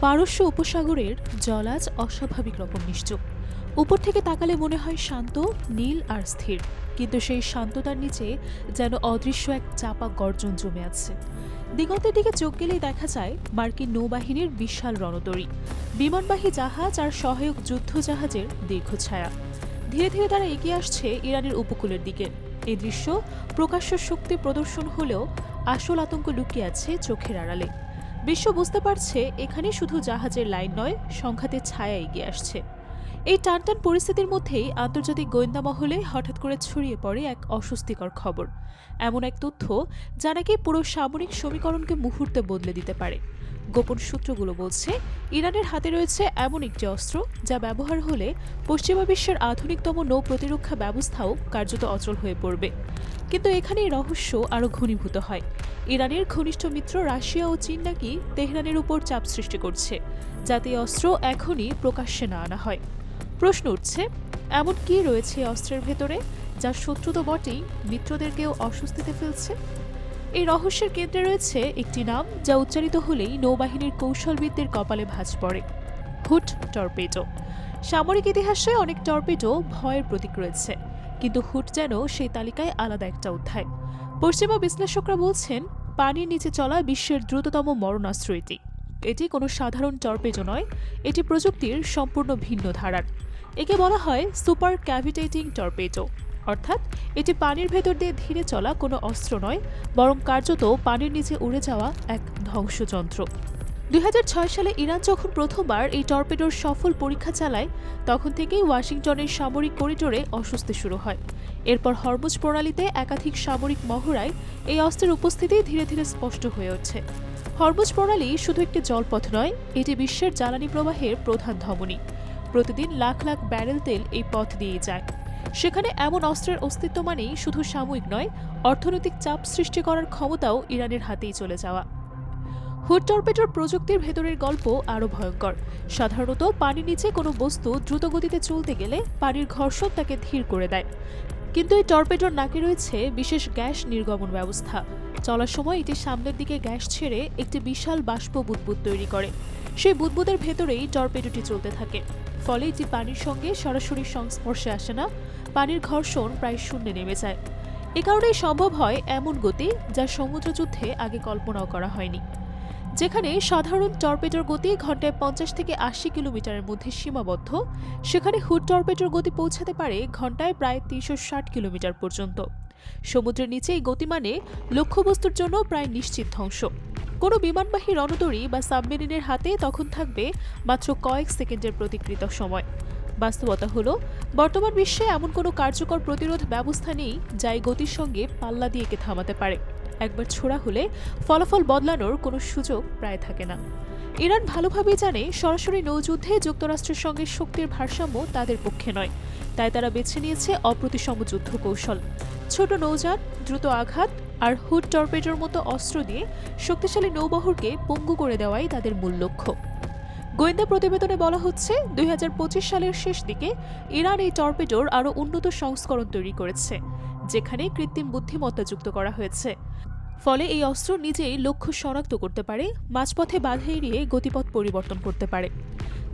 পারস্য উপসাগরের জল আজ অস্বাভাবিক রকম নিশ্চুপ। উপর থেকে তাকালে মনে হয় শান্ত, নীল আর স্থির, কিন্তু সেই শান্ততার নিচে যেন অদৃশ্য এক চাপা গর্জন জমে আছে। দিগন্তের দিকে চোখ গেলেই দেখা যায় মার্কিন নৌবাহিনীর বিশাল রণতরী, বিমানবাহী জাহাজ আর সহায়ক যুদ্ধ জাহাজের দীর্ঘ ছায়া। ধীরে ধীরে তারা এগিয়ে আসছে ইরানের উপকূলের দিকে। এই দৃশ্য প্রকাশ্য শক্তি প্রদর্শন হলেও আসল আতঙ্ক লুকিয়ে আছে চোখের আড়ালে। বিশ্ব বুঝতে পারছে এখানে শুধু জাহাজের লাইন নয়, সংঘাতের ছায়া এগিয়ে আসছে। এই টানটান পরিস্থিতির মধ্যেই আন্তর্জাতিক গোয়েন্দা মহলে হঠাৎ করে ছড়িয়ে পড়ে এক অস্বস্তিকর খবর, এমন এক তথ্য যা নাকি পুরো সামরিক সমীকরণকে মুহূর্তে বদলে দিতে পারে। গোপন সূত্রগুলো বলছে ইরানের হাতে রয়েছে এমন একটি অস্ত্র যা ব্যবহার হলে পশ্চিমা বিশ্বের আধুনিকতম নৌ প্রতিরক্ষা ব্যবস্থাও কার্যত অচল হয়ে পড়বে। কিন্তু এখানেই রহস্য আরও ঘনীভূত হয়। ইরানের ঘনিষ্ঠ মিত্র রাশিয়া ও চীন নাকি তেহরানের উপর চাপ সৃষ্টি করছে, যাতে অস্ত্র এখনই প্রকাশ্যে না আনা হয়। প্রশ্ন উঠছে, এমন কি রয়েছে এই অস্ত্রের ভেতরে যা শত্রু তো বটেই, মিত্রদেরকেও অস্বস্তিতে ফেলছে? এই রহস্যের কেন্দ্রে রয়েছে একটি নাম যা উচ্চারিত হলেই নৌবাহিনীর কৌশলবিদদের কপালে ভাঁজ পড়ে: হুড টর্পেডো। সামরিক ইতিহাসে অনেক টর্পেডো ভয়ের প্রতীক রয়েছে, কিন্তু হুড যেন সেই তালিকায় আলাদা একটা অধ্যায়। পশ্চিমা বিশ্লেষকরা বলছেন পানির নিচে চলা বিশ্বের দ্রুততম মরণাস্ত্র এটি। এটি কোনো সাধারণ টর্পেডো নয়, এটি প্রযুক্তির সম্পূর্ণ ভিন্ন ধারার। একে বলা হয় সুপার ক্যাভিটেটিং টর্পেডো, অর্থাৎ এটি পানির ভেতর দিয়ে ধীরে চলা কোনো অস্ত্র নয়, বরং কার্যত পানির নিচে উড়ে যাওয়া এক ধ্বংসযন্ত্র। ২০০৬ সালে ইরান যখন প্রথমবার এই টর্পেডোর সফল পরীক্ষা চালায়, তখন থেকেই ওয়াশিংটনের সামরিক করিডোরে অস্বস্তি শুরু হয়। এরপর হরমুজ প্রণালীতে একাধিক সামরিক মহড়ায় এই অস্ত্রের উপস্থিতি ধীরে ধীরে স্পষ্ট হয়ে ওঠে। হরমুজ প্রণালী শুধু একটি জলপথ নয়, এটি বিশ্বের জ্বালানি প্রবাহের প্রধান ধমনী। প্রতিদিন লাখ লাখ ব্যারেল তেল এই পথ দিয়ে যায়। সেখানে এমন অস্ত্রের অস্তিত্ব মানেই শুধু সাময়িক নয়, অর্থনৈতিক চাপ সৃষ্টি করার ক্ষমতাও ইরানের হাতেই চলে যাওয়া। হুড টর্পেডোর প্রযুক্তির ভেতরের গল্প আরও ভয়ঙ্কর। সাধারণত পানির নিচে কোনো বস্তু দ্রুতগতিতে চলতে গেলে পানির ঘর্ষণ তাকে ধীর করে দেয়, কিন্তু এই টর্পেডোর নাকে রয়েছে বিশেষ গ্যাস নির্গমন ব্যবস্থা। চলার সময় এটি সামনের দিকে গ্যাস ছেড়ে একটি বিশাল বাষ্প বুদবুদ তৈরি করে। সেই বুদবুদের ভেতরেই টর্পেডোটি চলতে থাকে, ফলে এটি পানির সঙ্গে সরাসরি সংস্পর্শে আসে না, পানির ঘর্ষণ প্রায় শূন্যে নেমে যায়। এ কারণেই সম্ভব হয় এমন গতি যা সমুদ্রযুদ্ধে আগে কল্পনাও করা হয়নি। যেখানে সাধারণ টর্পেডোর গতি ঘন্টায় ৫০ থেকে ৮০ কিলোমিটারের মধ্যে সীমাবদ্ধ, সেখানে হুড টর্পেডোর গতি পৌঁছাতে পারে ঘন্টায় প্রায় ৩৬০ কিলোমিটার পর্যন্ত। সমুদ্রের নিচে এই গতি মানে লক্ষ্যবস্তুর জন্য প্রায় নিশ্চিত ধ্বংস। কোনো বিমানবাহী রণতরী বা সাবমেরিনের হাতে তখন থাকবে মাত্র কয়েক সেকেন্ডের প্রতিকৃত সময়। বাস্তবতা হলো, বর্তমান বিশ্বে এমন কোনো কার্যকর প্রতিরোধ ব্যবস্থা নেই যা এই গতির সঙ্গে পাল্লা দিয়ে একে থামাতে পারে। একবার ছোড়া হলে ফলাফল বদলানোর কোনো সুযোগ প্রায় থাকে না। ইরান ভালোভাবেই জানে সরাসরি নৌযুদ্ধে যুক্তরাষ্ট্রের সঙ্গে শক্তির ভারসাম্য তাদের পক্ষে নয়, তাই তারা বেছে নিয়েছে অপ্রতিসম যুদ্ধ কৌশল। ছোট নৌযান, দ্রুত আঘাত আর হুড টর্পেডোর মতো অস্ত্র দিয়ে শক্তিশালী নৌবহরকে পঙ্গু করে দেওয়াই তাদের মূল লক্ষ্য। গোয়েন্দা প্রতিবেদনে বলা হচ্ছে ২০২৫ সালের শেষ দিকে ইরান এই টর্পেডোর আরও উন্নত সংস্করণ তৈরি করেছে, যেখানে কৃত্রিম বুদ্ধিমত্তা যুক্ত করা হয়েছে। ফলে এই অস্ত্র নিজেই লক্ষ্য শনাক্ত করতে পারে, মাঝপথে বাধা এড়িয়ে গতিপথ পরিবর্তন করতে পারে।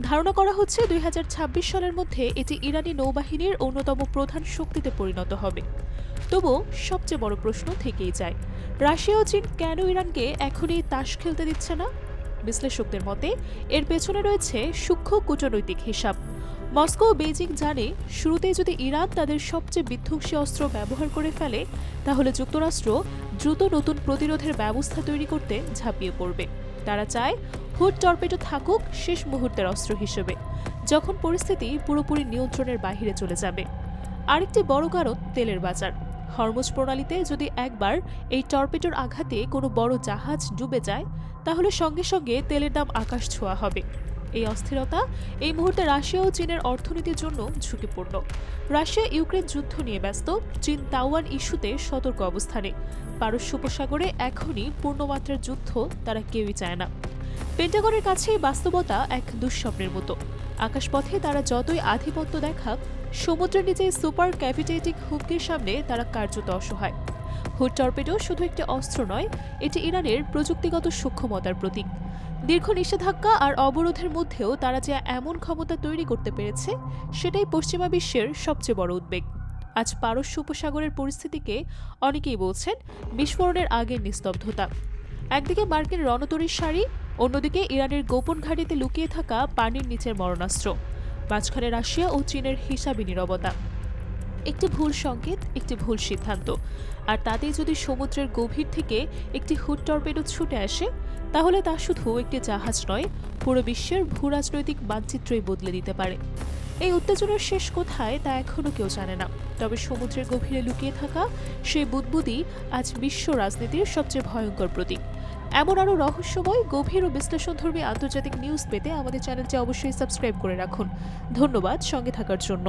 ধারণা করা হচ্ছে ২০২৬ সালের মধ্যে এটি ইরানি নৌবাহিনীর অন্যতম প্রধান শক্তিতে পরিণত হবে। তবুও সবচেয়ে বড় প্রশ্ন থেকেই যায়, রাশিয়া ও চীন কেন ইরানকে এখনই তাস খেলতে দিচ্ছে না? বিশ্লেষকদের মতে এর পেছনে রয়েছে সূক্ষ্ম কূটনৈতিক হিসাব। মস্কো ও বেইজিং জানে শুরুতেই যদি ইরান তাদের সবচেয়ে বিধ্বংসী অস্ত্র ব্যবহার করে ফেলে, তাহলে যুক্তরাষ্ট্র দ্রুত নতুন প্রতিরোধের ব্যবস্থা তৈরি করতে ঝাঁপিয়ে পড়বে। তারা চায় হুড টর্পেডো থাকুক শেষ মুহূর্তের অস্ত্র হিসেবে, যখন পরিস্থিতি পুরোপুরি নিয়ন্ত্রণের বাইরে চলে যাবে। আরেকটি বড় কারণ তেলের বাজার। হরমুজ প্রণালীতে যদি একবার এই টর্পেডোর আঘাতে কোনো বড় জাহাজ ডুবে যায়, তাহলে সঙ্গে সঙ্গে তেলের দাম আকাশ ছোঁয়া হবে। এই অস্থিরতা এই মুহূর্তে রাশিয়া ও চীনের অর্থনীতির জন্য ঝুঁকিপূর্ণ। রাশিয়া ইউক্রেন যুদ্ধ নিয়ে ব্যস্ত, চীন তাইওয়ান ইস্যুতে সতর্ক অবস্থানে। পারস্য উপসাগরে এখনই পূর্ণমাত্রার যুদ্ধ তারা কেউই চায় না। পেন্টাগনের কাছে বাস্তবতা এক দুঃস্বপ্নের মতো। আকাশপথে তারা যতই আধিপত্য দেখাক, সমুদ্রের নিচে সুপার ক্যাভিটেটিং হুমকির সামনে তারা কার্যত অসহায়। হুড টর্পেডো শুধু একটি অস্ত্র নয়, এটি ইরানের প্রযুক্তিগত সক্ষমতার প্রতীক। দীর্ঘ নিষেধাজ্ঞা আর অবরোধের মধ্যেও তারা যে এমন ক্ষমতা তৈরি করতে পেরেছে সেটাই পশ্চিমা বিশ্বের সবচেয়ে বড় উদ্বেগ। আজ পারস্য উপসাগরের পরিস্থিতিকে অনেকেই বলছেন বিস্ফোরণের আগের নিস্তব্ধতা। একদিকে মার্কিন রণতরীর সারি, অন্যদিকে ইরানের গোপন ঘাঁটিতে লুকিয়ে থাকা পানির নিচের মরণাস্ত্র, মাঝখানে রাশিয়া ও চীনের হিসাবি নীরবতা। একটি ভুল সংকেত, একটি ভুল সিদ্ধান্ত, আর তাতেই যদি সমুদ্রের গভীর থেকে একটি হুড টর্পেডো ছুটে আসে, তাহলে তা শুধু একটি জাহাজ নয়, পুরো বিশ্বের ভূরাজনৈতিক মানচিত্রই বদলে দিতে পারে। এই উত্তেজনার শেষ কোথায় তা এখনও কেউ জানে না, তবে সমুদ্রের গভীরে লুকিয়ে থাকা সেই বুদবুদই আজ বিশ্ব রাজনীতির সবচেয়ে ভয়ঙ্কর প্রতীক। এমন আরও রহস্যময়, গভীর ও বিশ্লেষণধর্মী আন্তর্জাতিক নিউজ পেতে আমাদের চ্যানেলটি অবশ্যই সাবস্ক্রাইব করে রাখুন। ধন্যবাদ সঙ্গে থাকার জন্য।